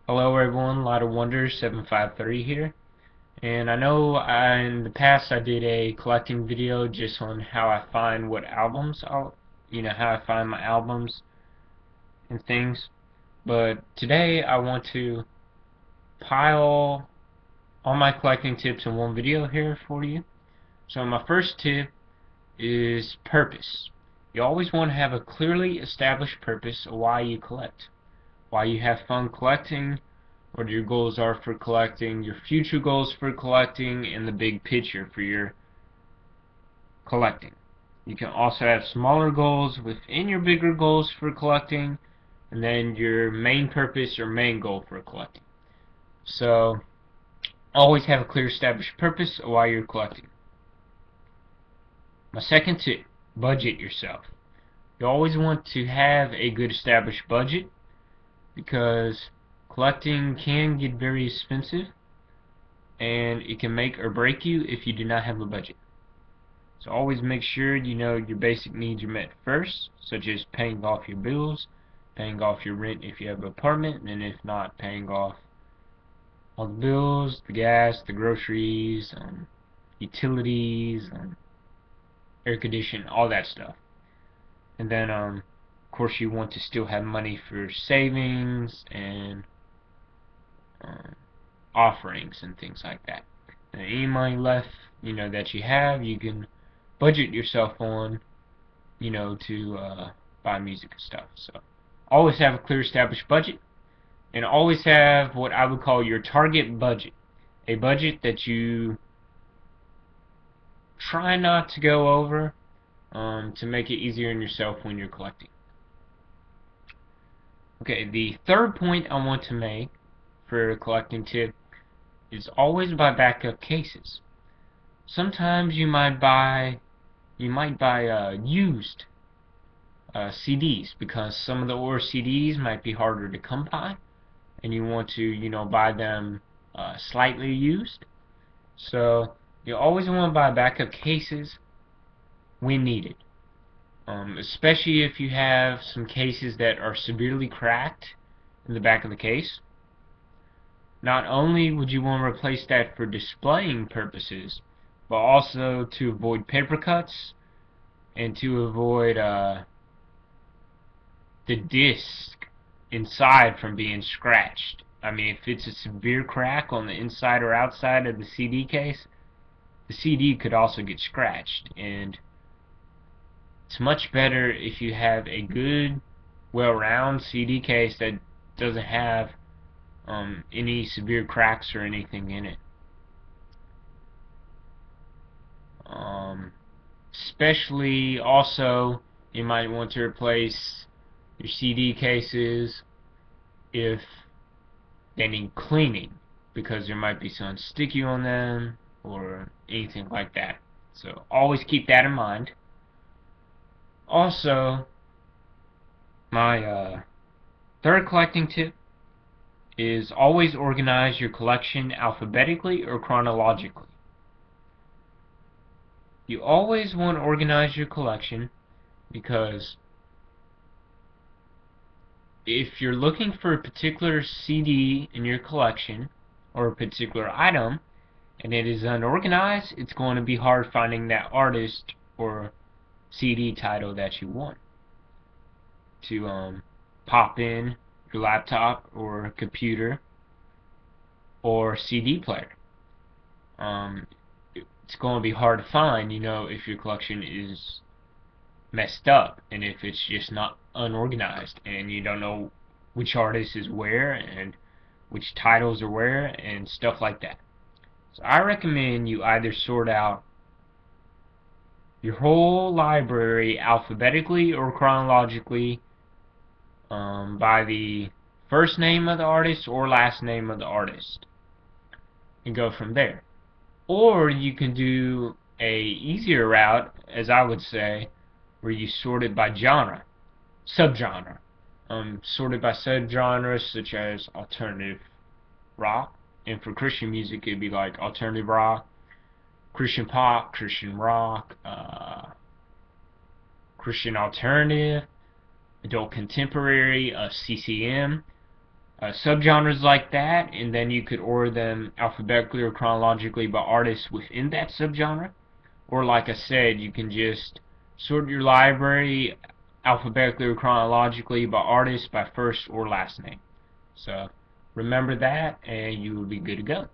Hello everyone, Light of Wonders 753 here. And I know in the past I did a collecting video just on how I find what albums how I find my albums and things. But today I want to pile all my collecting tips in one video here for you. So my first tip is purpose. You always want to have a clearly established purpose of why you collect. Why you have fun collecting, what your goals are for collecting, your future goals for collecting, and the big picture for your collecting. You can also have smaller goals within your bigger goals for collecting, and then your main purpose or main goal for collecting. So, always have a clear established purpose of why you're collecting. My second tip, budget yourself. You always want to have a good established budget because collecting can get very expensive and it can make or break you if you do not have a budget. So always make sure you know your basic needs are met first, such as paying off your bills, paying off your rent if you have an apartment, and if not, paying off all the bills, the gas, the groceries, utilities, air conditioning, all that stuff. And then, of course, you want to still have money for savings and offerings and things like that. And any money left, that you have, you can budget yourself on, to buy music and stuff. So always have a clear established budget, and always have what I would call your target budget. A budget that you try not to go over, to make it easier on yourself when you're collecting. Okay, the third point I want to make for a collecting tip is always buy backup cases. Sometimes you might buy used CDs because some of the older CDs might be harder to come by, and you want to buy them slightly used. So you always want to buy backup cases when needed, especially if you have some cases that are severely cracked in the back of the case. Not only would you want to replace that for displaying purposes, but also to avoid paper cuts and to avoid the disc inside from being scratched. I mean, if it's a severe crack on the inside or outside of the CD case, the CD could also get scratched, and it's much better if you have a good, well-round CD case that doesn't have any severe cracks or anything in it. Especially also, you might want to replace your CD cases if they need cleaning, because there might be some sticky on them or anything like that. So always keep that in mind. Also, my third collecting tip is always organize your collection alphabetically or chronologically. You always want to organize your collection because if you're looking for a particular CD in your collection or a particular item and it is unorganized, it's going to be hard finding that artist or CD title that you want to pop in your laptop or computer or CD player. It's going to be hard to find, if your collection is messed up and if it's just not unorganized and you don't know which artist is where and which titles are where and stuff like that. So I recommend you either sort out your whole library alphabetically or chronologically, by the first name of the artist or last name of the artist, and go from there. Or you can do a easier route, as I would say, where you sort it by genre, subgenre. Sorted by subgenres such as alternative rock, and for Christian music it'd be like alternative rock, Christian pop, Christian rock, Christian alternative, adult contemporary, CCM, subgenres like that, and then you could order them alphabetically or chronologically by artists within that subgenre. Or like I said, you can just sort your library alphabetically or chronologically by artist by first or last name. So remember that and you will be good to go.